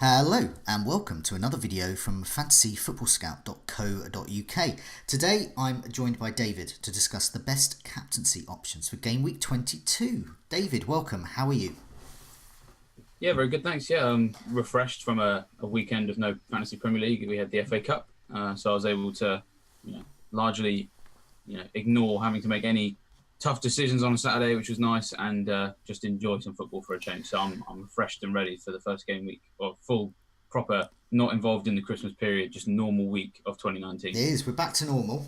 Hello and welcome to another video from fantasyfootballscout.co.uk. Today I'm joined by David to discuss the best captaincy options for game week 22. David, welcome. How are you? Yeah, very good, thanks. Yeah, refreshed from a weekend of no fantasy Premier League. We had the FA Cup, so I was able to, largely, ignore having to make any tough decisions on a Saturday, which was nice, and just enjoy some football for a change. So I'm refreshed and ready for the first game week, or full, proper, not involved in the Christmas period, just normal week of 2019. It is. We're back to normal.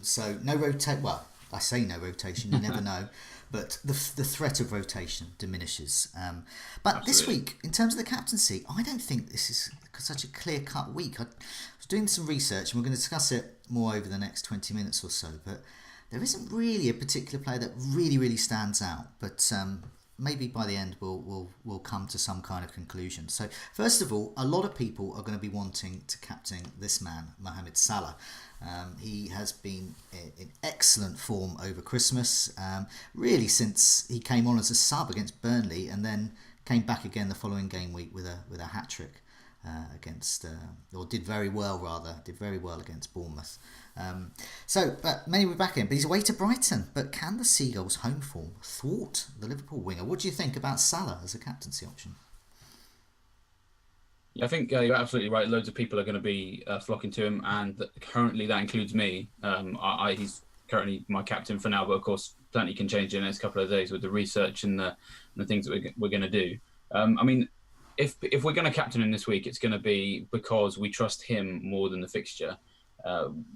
So no rotate. Well, I say no rotation. You never know, but the threat of rotation diminishes. But this Absolutely. week, in terms of the captaincy, I don't think this is such a clear cut week. I was doing some research, and we're going to discuss it more over the next 20 minutes or so. But there isn't really a particular player that really stands out. But maybe by the end we'll come to some kind of conclusion. So first of all, a lot of people are going to be wanting to captain this man, Mohamed Salah. He has been in excellent form over Christmas, really since he came on as a sub against Burnley, and then came back again the following game week with a hat trick did very well against Bournemouth. But many were back in, but he's away to Brighton. But can the Seagulls' home form thwart the Liverpool winger? What do you think about Salah as a captaincy option? Yeah, I think you're absolutely right. Loads of people are going to be flocking to him, and currently that includes me. He's currently my captain for now, but of course, plenty can change in the next couple of days with the research and the things that we're going to do. If we're going to captain him this week, it's going to be because we trust him more than the fixture.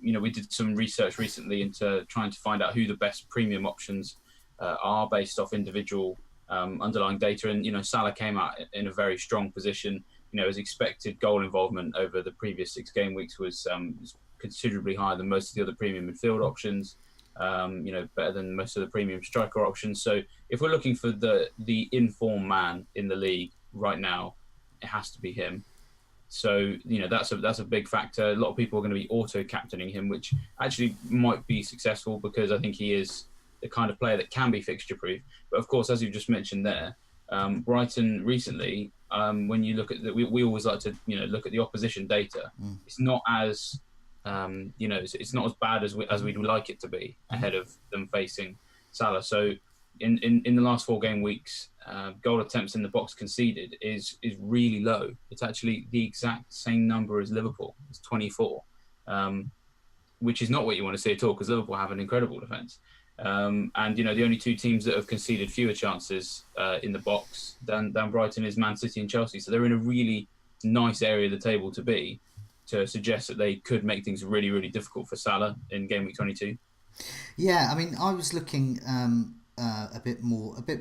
We did some research recently into trying to find out who the best premium options are based off individual underlying data, and Salah came out in a very strong position. His expected goal involvement over the previous 6 game weeks was considerably higher than most of the other premium midfield options. Better than most of the premium striker options. So if we're looking for the informed man in the league right now, it has to be him. So that's a big factor. A lot of people are going to be auto captaining him, which actually might be successful because I think he is the kind of player that can be fixture proof. But of course, as you've just mentioned there, Brighton recently, when you look at we always like to look at the opposition data. It's not as it's not as bad as we'd like it to be ahead of them facing Salah. So in the last 4 game weeks, goal attempts in the box conceded is really low. It's actually the exact same number as Liverpool. It's 24, which is not what you want to see at all because Liverpool have an incredible defence. And the only 2 teams that have conceded fewer chances in the box than Brighton is Man City and Chelsea. So they're in a really nice area of the table to be, to suggest that they could make things really difficult for Salah in game week 22. Yeah, I mean, I was looking a bit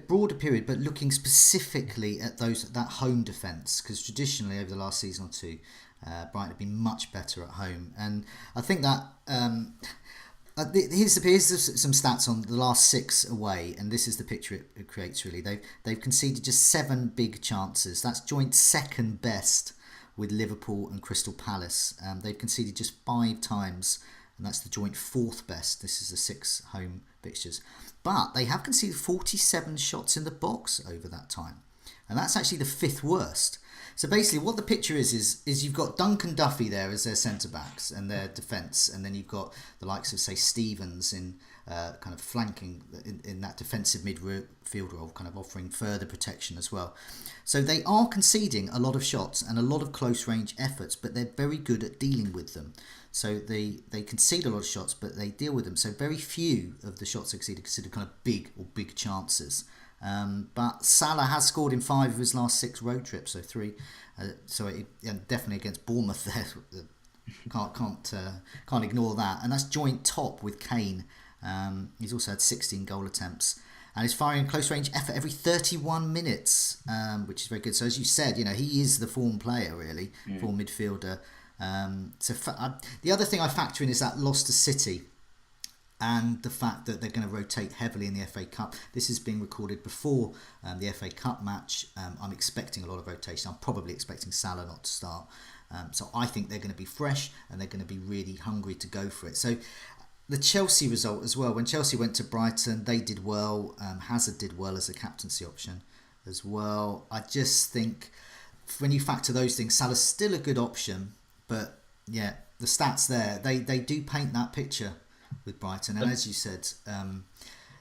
broader period, but looking specifically at that home defence, because traditionally over the last season or 2, Brighton have been much better at home, and I think that here's some stats on the last 6 away, and this is the picture it creates. Really, they've conceded just 7 big chances. That's joint second best with Liverpool and Crystal Palace. They've conceded just 5 times, and that's the joint 4th best. This is the 6 home fixtures. But they have conceded 47 shots in the box over that time, and that's actually the 5th worst. So basically what the picture is you've got Duncan Duffy there as their centre-backs and their defence, and then you've got the likes of, say, Stevens in kind of flanking in that defensive midfield role, kind of offering further protection as well. So they are conceding a lot of shots and a lot of close-range efforts, but they're very good at dealing with them. So they concede a lot of shots, but they deal with them. So very few of the shots they conceded are considered kind of big chances. But Salah has scored in 5 of his last 6 road trips, so 3. Definitely against Bournemouth there. Can't ignore that, and that's joint top with Kane. He's also had 16 goal attempts, and he's firing close range effort every 31 minutes, which is very good. So as you said, he is the form player really, form midfielder. The other thing I factor in is that loss to City, and the fact that they're going to rotate heavily in the FA Cup. This is being recorded before the FA Cup match. I'm expecting a lot of rotation. I'm probably expecting Salah not to start. So I think they're going to be fresh and they're going to be really hungry to go for it. So the Chelsea result as well. When Chelsea went to Brighton, they did well. Hazard did well as a captaincy option as well. I just think when you factor those things, Salah's still a good option, but yeah, the stats there, they do paint that picture with Brighton, and as you said,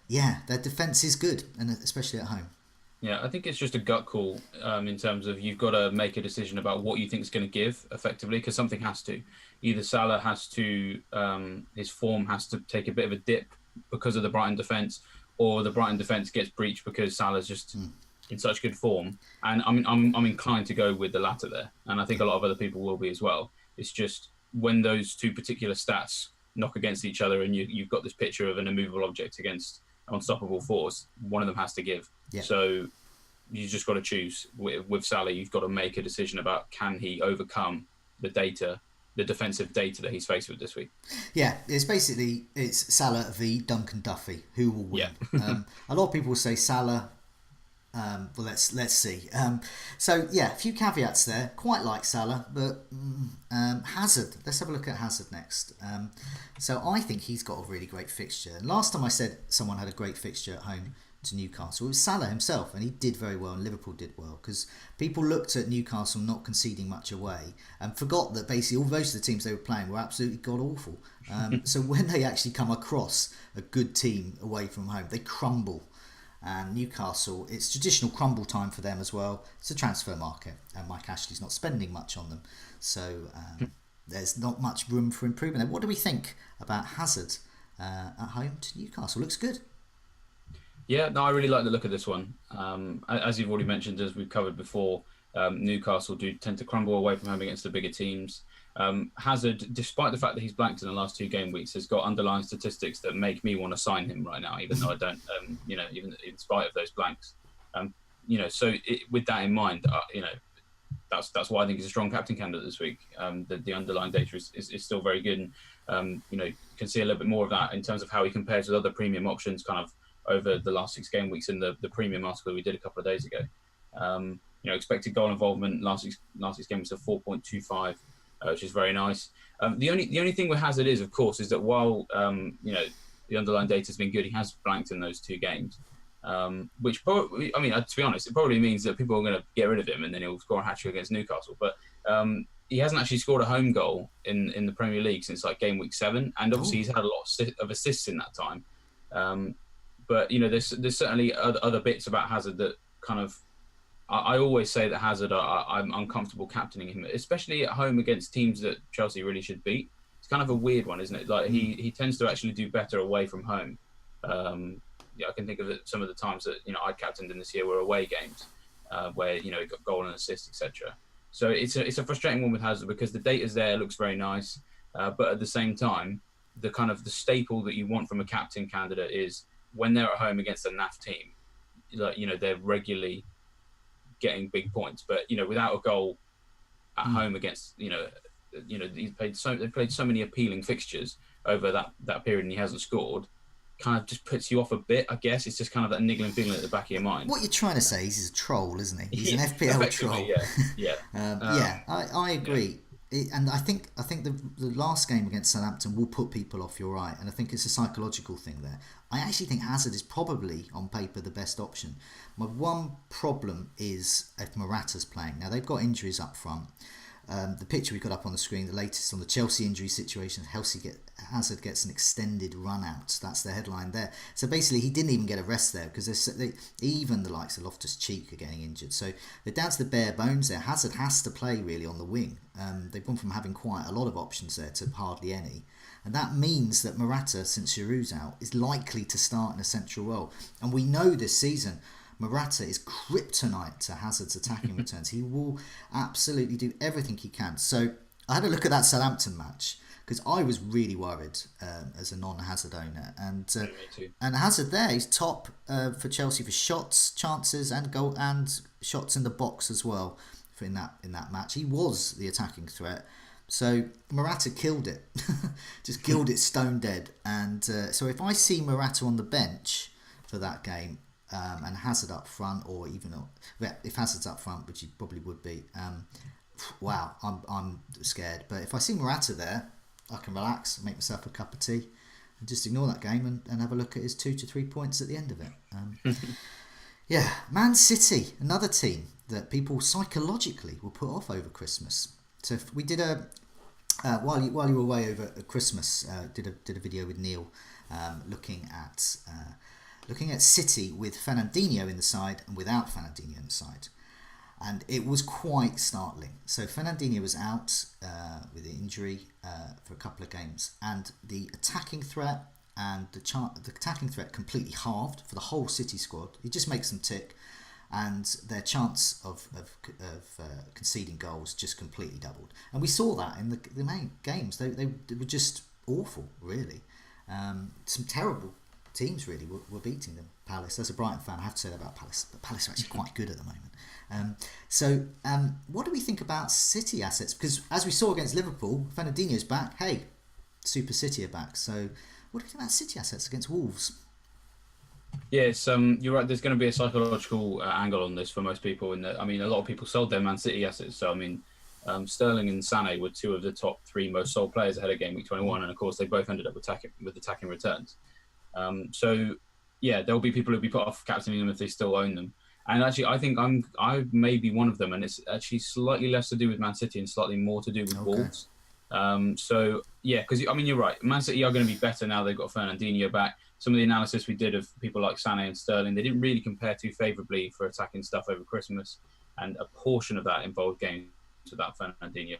yeah, their defence is good, and especially at home. Yeah, I think it's just a gut call in terms of you've got to make a decision about what you think is going to give effectively, because something has to. Either Salah has to, his form has to take a bit of a dip because of the Brighton defence, or the Brighton defence gets breached because Salah's just in such good form. And I'm inclined to go with the latter there, and I think a lot of other people will be as well. It's just when those two particular stats knock against each other, and you've got this picture of an immovable object against unstoppable force, one of them has to give. Yeah. So you just got to choose. With Salah, you've got to make a decision about can he overcome the defensive data that he's faced with this week. Yeah, it's Salah v Duncan Duffy, who will win. Yeah. A lot of people will say Salah. Well, let's see. So yeah, a few caveats there. Quite like Salah, but Hazard. Let's have a look at Hazard next. So I think he's got a really great fixture. And last time I said someone had a great fixture at home to Newcastle, it was Salah himself, and he did very well, and Liverpool did well, because people looked at Newcastle not conceding much away and forgot that basically all most of the teams they were playing were absolutely god awful. So when they actually come across a good team away from home, they crumble. And Newcastle, it's traditional crumble time for them as well. It's a transfer market, and Mike Ashley's not spending much on them, so there's not much room for improvement. What do we think about Hazard at home to Newcastle? Looks good. Yeah, no, I really like the look of this one. As you've already mentioned, as we've covered before, Newcastle do tend to crumble away from home against the bigger teams. Hazard, despite the fact that he's blanked in the last 2 game weeks, has got underlying statistics that make me want to sign him right now, even though I don't, even in spite of those blanks. So with that in mind, that's why I think he's a strong captain candidate this week. The underlying data is still very good, and you can see a little bit more of that in terms of how he compares with other premium options, kind of over the last 6 game weeks in the premium article we did a couple of days ago. Expected goal involvement last six games of 4.25. Which is very nice. The only thing with Hazard is, of course, is that while the underlying data has been good, he has blanked in those 2 games, which probably, to be honest, it probably means that people are going to get rid of him and then he'll score a hat-trick against Newcastle. But he hasn't actually scored a home goal in the Premier League since like game week 7, and obviously he's had a lot of assists in that time. But there's certainly other bits about Hazard that kind of. I always say that Hazard, I'm uncomfortable captaining him, especially at home against teams that Chelsea really should beat. It's kind of a weird one, isn't it? Like he tends to actually do better away from home. I can think of some of the times that I captained in this year were away games where he got goal and assist, etc. So it's a frustrating one with Hazard because the data's there, looks very nice, but at the same time, the staple that you want from a captain candidate is when they're at home against a naff team, they're regularly getting big points, but without a goal at home against they've played so many appealing fixtures over that period and he hasn't scored, kind of just puts you off a bit. I guess it's just kind of that niggling feeling at the back of your mind. What you're trying to say is he's a troll, isn't he? He's an FPL troll. I agree. And I think the last game against Southampton will put people off. You're right, and I think it's a psychological thing there. I actually think Hazard is probably on paper the best option. My one problem is if Morata's playing. Now they've got injuries up front. The picture we got up on the screen, the latest on the Chelsea injury situation, Hazard gets an extended run out. That's the headline there. So basically, he didn't even get a rest there because even the likes of Loftus-Cheek are getting injured. So they're down to the bare bones there. Hazard has to play really on the wing. They've gone from having quite a lot of options there to hardly any. And that means that Morata, since Giroud's out, is likely to start in a central role. And we know this season, Morata is kryptonite to Hazard's attacking returns. He will absolutely do everything he can. So I had a look at that Southampton match because I was really worried as a non-Hazard owner. And Hazard there, he's top for Chelsea for shots, chances, and goal and shots in the box as well in that match. He was the attacking threat. So Morata killed it, just killed it stone dead. And so if I see Morata on the bench for that game, and Hazard up front, or even if Hazard's up front, which he probably would be, wow, I'm scared. But if I see Morata there, I can relax, make myself a cup of tea, and just ignore that game and have a look at his 2 to 3 points at the end of it. Yeah, Man City, another team that people psychologically were put off over Christmas. So if we did while you were away over at Christmas, did a video with Neil, looking at City with Fernandinho in the side and without Fernandinho in the side, and it was quite startling. So Fernandinho was out with an injury for a couple of games, and the attacking threat completely halved for the whole City squad. It just makes them tick, and their chance of conceding goals just completely doubled. And we saw that in the main games. They were just awful, really. Some terrible teams really were beating them. Palace, as a Brighton fan, I have to say that about Palace, but Palace are actually quite good at the moment. So what do we think about City assets? Because as we saw against Liverpool, Fernandinho's back. Hey, Super City are back. So what do we think about City assets against Wolves? Yes, you're right. There's going to be a psychological angle on this for most people. In that, I mean, a lot of people sold their Man City assets. So I mean, Sterling and Sané were two of the top three most sold players ahead of game week 21, and of course they both ended up with attacking returns. So yeah, there will be people who'll be put off captaining them if they still own them. And actually, I think I may be one of them, and it's actually slightly less to do with Man City and slightly more to do with Wolves. So yeah, because I mean, you're right. Man City are going to be better now they've got Fernandinho back. Some of the analysis we did of people like Sané and Sterling, they didn't really compare too favourably for attacking stuff over Christmas, and a portion of that involved games without Fernandinho.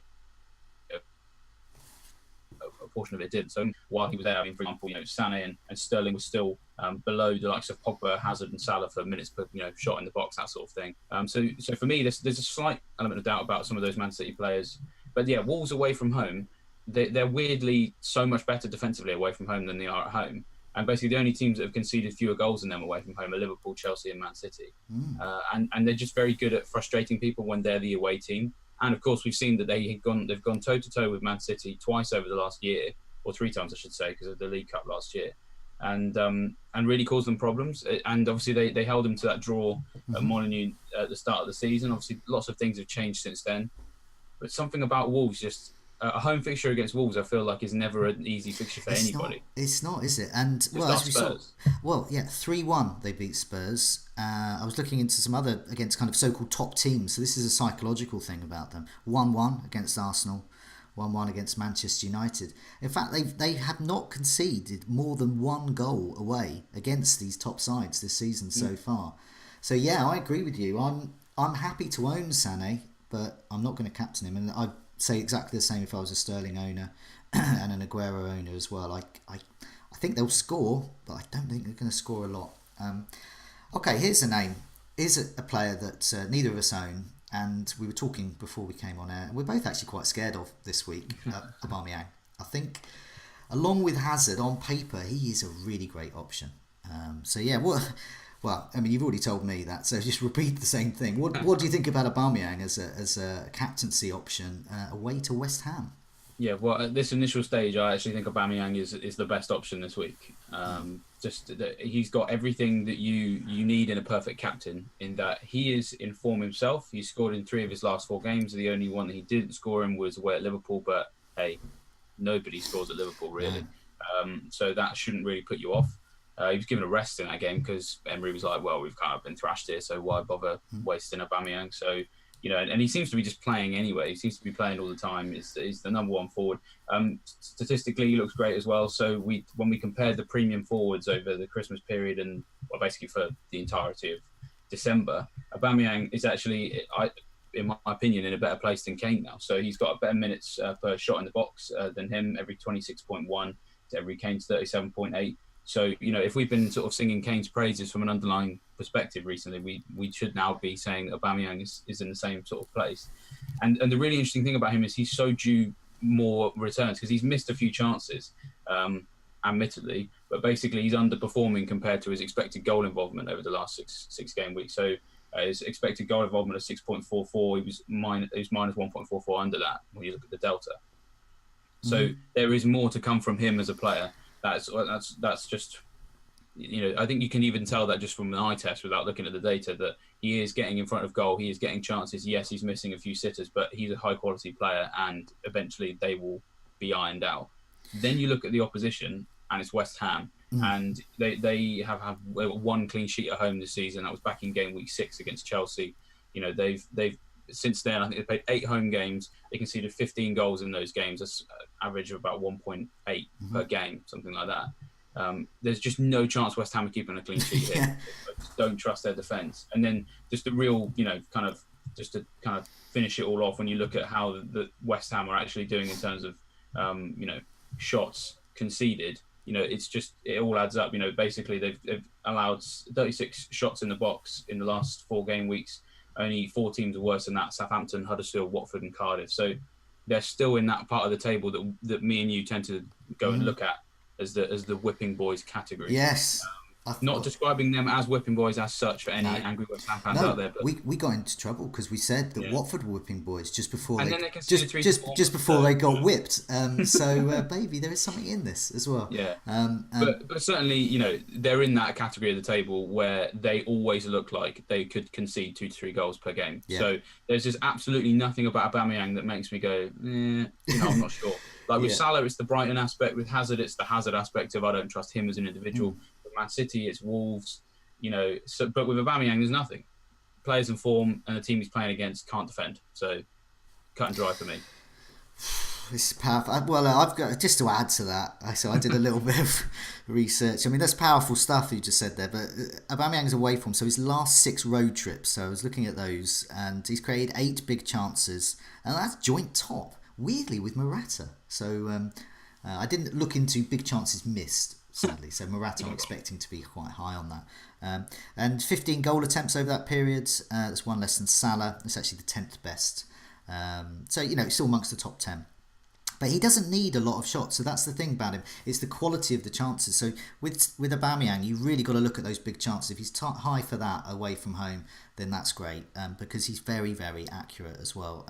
A portion of it did. So while he was there, I mean, for example, Sané and Sterling was still below the likes of Pogba, Hazard, and Salah for minutes per shot in the box, that sort of thing. So for me, there's a slight element of doubt about some of those Man City players. But yeah, Wolves away from home, they're weirdly so much better defensively away from home than they are at home. And basically, the only teams that have conceded fewer goals than them away from home are Liverpool, Chelsea, and Man City. And they're just very good at frustrating people when they're the away team. And of course, we've seen that they've gone toe to toe with Man City twice over the last year, or three times, I should say, because of the League Cup last year, and really caused them problems. And obviously, they held them to that draw at Molineux at the start of the season. Obviously, lots of things have changed since then. But something about Wolves, just a home fixture against Wolves, I feel like is never an easy fixture for anybody. It's not, is it? And well, as we saw, 3-1 they beat Spurs. I was looking into some other against kind of so-called top teams. So this is a psychological thing about them. 1-1 against Arsenal, 1-1 against Manchester United. In fact, they have not conceded more than one goal away against these top sides this season so far. So yeah, I agree with you. I'm happy to own Sané, but I'm not going to captain him. And I say exactly the same if I was a Sterling owner and an Aguero owner as well. I think they'll score, but I don't think they're going to score a lot. Okay, here's a name. Here's a player that neither of us own, and we were talking before we came on air. We're both actually quite scared of this week, Aubameyang. I think, along with Hazard, on paper, he is a really great option. So yeah, well, I mean, you've already told me that, so just repeat the same thing. What do you think about Aubameyang as a captaincy option away to West Ham? Yeah, well, at this initial stage, I actually think Aubameyang is the best option this week. Just that he's got everything that you need in a perfect captain, in that he is in form himself. He scored in 3 of his last 4 games. The only one that he didn't score in was away at Liverpool, but hey, nobody scores at Liverpool, really. So that shouldn't really put you off. He was given a rest in that game because Emery was like, well, we've kind of been thrashed here, so why bother wasting Aubameyang? So, and he seems to be just playing anyway. He seems to be playing all the time. He's the number one forward. Statistically, he looks great as well. So when we compared the premium forwards over the Christmas period and basically for the entirety of December, Aubameyang is actually, in my opinion, in a better place than Kane now. So he's got better minutes per shot in the box than him, every 26.1 to every Kane's 37.8. So, if we've been sort of singing Kane's praises from an underlying perspective recently, we should now be saying Aubameyang is in the same sort of place. And the really interesting thing about him is he's so due more returns because he's missed a few chances, admittedly, but basically he's underperforming compared to his expected goal involvement over the last six game week. So his expected goal involvement of 6.44, he was minus 1.44 under that when you look at the delta. So there is more to come from him as a player. That's just, I think you can even tell that just from an eye test without looking at the data, that he is getting in front of goal. He is getting chances. Yes, he's missing a few sitters, but he's a high quality player and eventually they will be ironed out. Then you look at the opposition and it's West Ham and they have one clean sheet at home this season. That was back in game week 6 against Chelsea. You know, they've since then, I think they played 8 home games. They conceded 15 goals in those games. That's an average of about 1.8 per game, something like that. There's just no chance West Ham are keeping a clean sheet here. Yeah. I just don't trust their defence. And then just the real, just to kind of finish it all off, when you look at how the West Ham are actually doing in terms of, shots conceded, it's just, it all adds up. Basically they've allowed 36 shots in the box in the last 4 game weeks. Only 4 teams are worse than that: Southampton, Huddersfield, Watford and Cardiff. So they're still in that part of the table that me and you tend to go and look at as the whipping boys category. Yes. Not describing them as whipping boys as such for any angry West Ham fans out there. But we got into trouble because we said that Watford were whipping boys just before then they they conceded just before they got whipped. So maybe there is something in this as well. Yeah. But certainly, they're in that category of the table where they always look like they could concede 2 to 3 goals per game. Yeah. So there's just absolutely nothing about Aubameyang that makes me go, I'm not sure. Like with Salah, it's the Brighton aspect. With Hazard, it's the Hazard aspect of I don't trust him as an individual. With Man City, it's Wolves. But with Aubameyang, there's nothing. Players in form and the team he's playing against can't defend. So cut and dry for me. It's powerful. Well, I've got just to add to that. So I did a little bit of research. I mean, that's powerful stuff you just said there. But Aubameyang's away from, so his last 6 road trips. So I was looking at those, and he's created 8 big chances, and that's joint top. Weirdly, with Morata. So I didn't look into big chances missed, sadly. So Morata, I'm expecting to be quite high on that. And 15 goal attempts over that period. That's 1 less than Salah. It's actually the 10th best. So it's still amongst the top 10. But he doesn't need a lot of shots, so that's the thing about him. It's the quality of the chances. So with Aubameyang, you really got to look at those big chances. If he's high for that away from home, then that's great, because he's very, very accurate as well.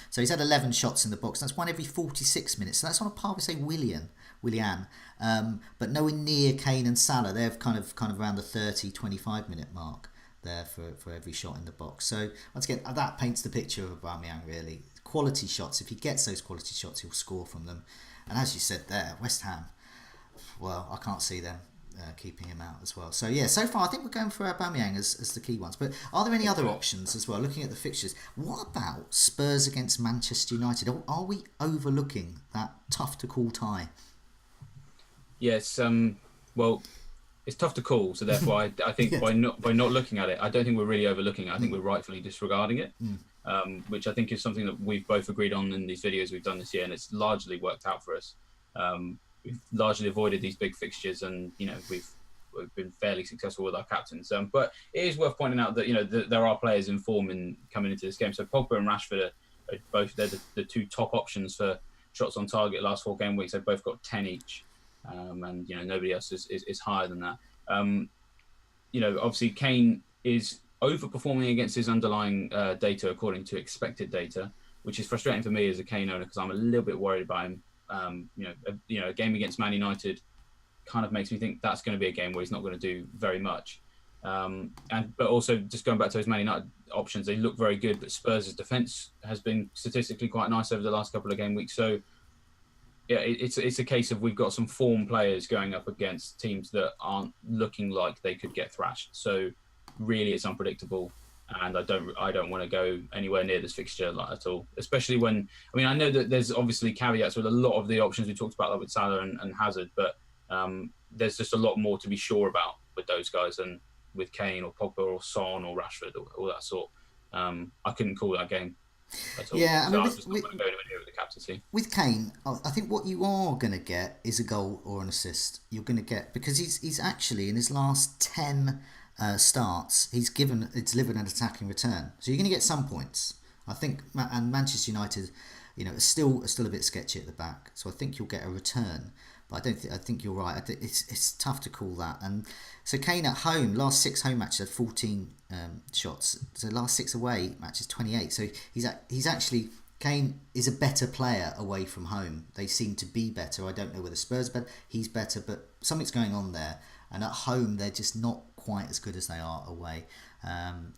So he's had 11 shots in the box. That's 1 every 46 minutes. So that's on a par with, say, Willian, but nowhere near Kane and Salah. They're kind of around the 30, 25 minute mark there for every shot in the box. So once again, that paints the picture of Aubameyang really. Quality shots. If he gets those quality shots, he'll score from them. And as you said there, West Ham, well, I can't see them keeping him out as well. So yeah, so far I think we're going for Aubameyang as the key ones. But are there any other options as well? Looking at the fixtures, what about Spurs against Manchester United? Are we overlooking that tough to call tie? Yes. Well, it's tough to call, so therefore I think by not looking at it, I don't think we're really overlooking it. I think we're rightfully disregarding it. Which I think is something that we've both agreed on in these videos we've done this year, and it's largely worked out for us. We've largely avoided these big fixtures, and we've been fairly successful with our captains. But it is worth pointing out that there are players in form coming into this game. So Pogba and Rashford are both the 2 top options for shots on target last 4 game weeks. They've both got 10 each, and nobody else is higher than that. Obviously Kane is overperforming against his underlying data according to expected data, which is frustrating for me as a Kane owner because I'm a little bit worried about him. A game against Man United kind of makes me think that's going to be a game where he's not going to do very much. But also just going back to those Man United options, they look very good, but Spurs' defence has been statistically quite nice over the last couple of game weeks. So yeah, it's a case of we've got some form players going up against teams that aren't looking like they could get thrashed. So really it's unpredictable, and I don't want to go anywhere near this fixture at all, especially when I know that there's obviously caveats with a lot of the options we talked about, like with Salah and Hazard, but there's just a lot more to be sure about with those guys than with Kane or Pogba or Son or Rashford or all that sort. I couldn't call that game at all. Yeah, so I'm just not going to go anywhere near with the captaincy. With Kane, I think what you are going to get is a goal or an assist. You're going to get, because he's actually in his last 10 starts, he's delivered an attacking return, so you're going to get some points, I think. And Manchester United, are still a bit sketchy at the back, so I think you'll get a return. But I think you're right. It's tough to call that. And so Kane at home, last 6 home matches had 14 shots. So last 6 away matches 28. So he's actually, Kane is a better player away from home. They seem to be better. I don't know whether Spurs are better. He's better, but something's going on there. And at home, they're just not quite as good as they are away.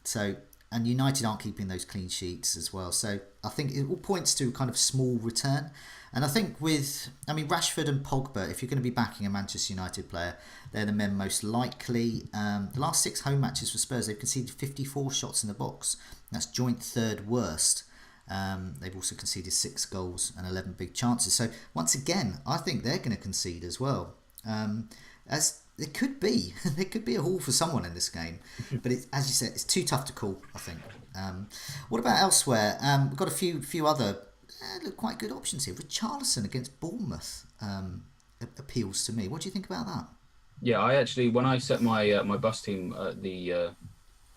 So and United aren't keeping those clean sheets as well. So I think it all points to kind of small return. And I think Rashford and Pogba, if you're going to be backing a Manchester United player, they're the men most likely. The last 6 home matches for Spurs, they've conceded 54 shots in the box. That's joint third worst. They've also conceded 6 goals and 11 big chances. So once again, I think they're going to concede as well. As it could be, there could be a haul for someone in this game, but as you said, it's too tough to call, I think. What about elsewhere? We've got a few other look quite good options here. Richarlison against Bournemouth appeals to me. What do you think about that? Yeah, I actually, when I set my my bus team at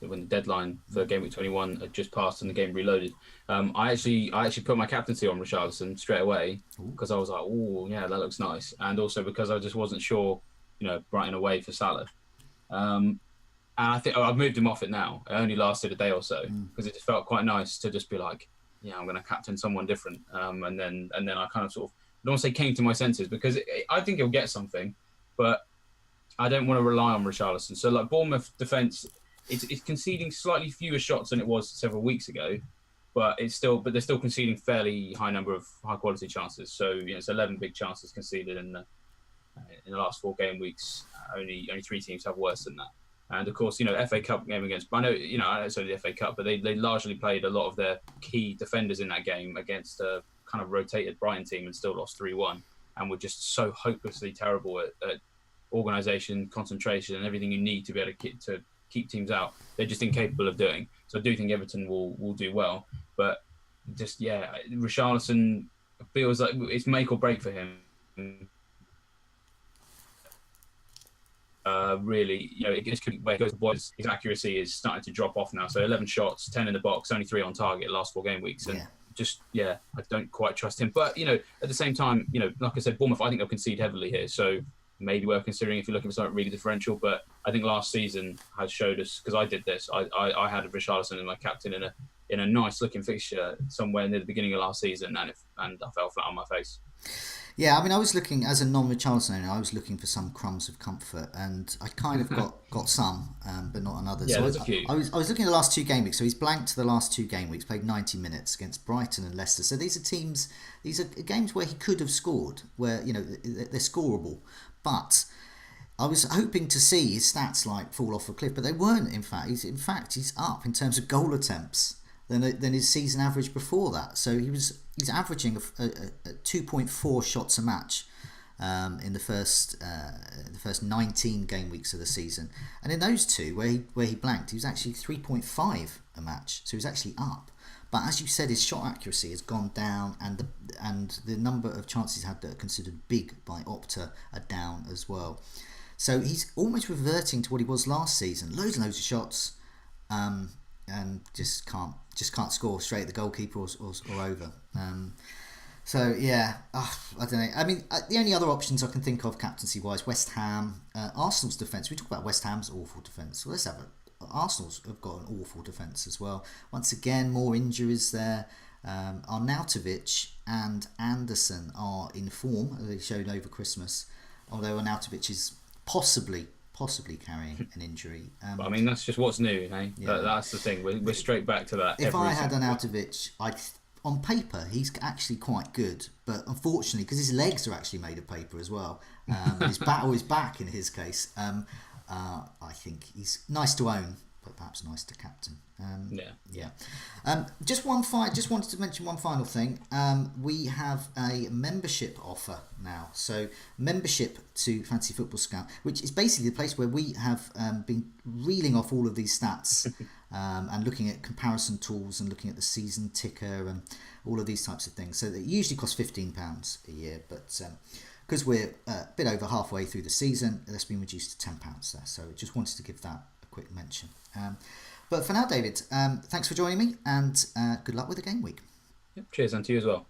when the deadline for game week 21 had just passed and the game reloaded, I actually put my captaincy on Richarlison straight away because I was like, oh yeah, that looks nice, and also because I just wasn't sure, Brighton away for Salah. And I think I've moved him off it now. It only lasted a day or so because it just felt quite nice to just be like, yeah, I'm going to captain someone different. And then I kind of sort of, I don't want to say came to my senses because I think he'll get something, but I don't want to rely on Richarlison. So like Bournemouth defence, it's conceding slightly fewer shots than it was several weeks ago, but they're still conceding fairly high number of high quality chances. So it's 11 big chances conceded in the last 4 game weeks. Only 3 teams have worse than that. And of course, FA Cup game against, I know, it's only the FA Cup, but they largely played a lot of their key defenders in that game against a kind of rotated Brighton team and still lost 3-1, and were just so hopelessly terrible at organisation, concentration, and everything you need to be able to keep teams out. They're just incapable of doing. So I do think Everton will do well, but just Richarlison feels like it's make or break for him. Really, it just could, where he goes to boys, his accuracy is starting to drop off now. So 11 shots, 10 in the box, only 3 on target last 4 game weeks, and I don't quite trust him. But at the same time, like I said, Bournemouth, I think they'll concede heavily here. So maybe worth considering if you're looking for something really differential. But I think last season has showed us, because I did this. I had Richarlison as my captain in a nice looking fixture somewhere near the beginning of last season, and I fell flat on my face. Yeah, I was looking, as a non-Richarlison owner, I was looking for some crumbs of comfort, and I kind of got some, but not on others. Yeah, so there's a few. I was looking at the last 2 game weeks, so he's blanked the last 2 game weeks, played 90 minutes against Brighton and Leicester. So these are games where he could have scored, where, they're scoreable. But I was hoping to see his stats fall off a cliff, but they weren't. In fact, he's up in terms of goal attempts than his season average before that. So he's averaging a 2.4 shots a match in the first 19 game weeks of the season, and in those 2 where he blanked, he was actually 3.5 a match. So he was actually up. But as you said, his shot accuracy has gone down, and the number of chances had that are considered big by Opta are down as well. So he's almost reverting to what he was last season. Loads and loads of shots, and just can't score straight at the goalkeeper or over. So yeah, I don't know. The only other options I can think of captaincy wise, West Ham, Arsenal's defence. We talk about West Ham's awful defence. Well, let's have Arsenal's have got an awful defence as well. Once again, more injuries there. Arnautovic and Anderson are in form, as they showed over Christmas, although Arnautovic is possibly carrying an injury. That's just what's new, hey? Yeah. That's the thing. We're straight back to that. If I had Arnautovic, on paper, he's actually quite good, but unfortunately, because his legs are actually made of paper as well, and his back in his case, I think he's nice to own, but perhaps nice to captain. Just wanted to mention one final thing. We have a membership offer now. So membership to Fantasy Football Scout, which is basically the place where we have been reeling off all of these stats and looking at comparison tools and looking at the season ticker and all of these types of things. So it usually costs £15 a year, but because we're a bit over halfway through the season, that's been reduced to £10 there. So just wanted to give that a quick mention. But for now, David, thanks for joining me, and good luck with the game week. Yep, cheers, and to you as well.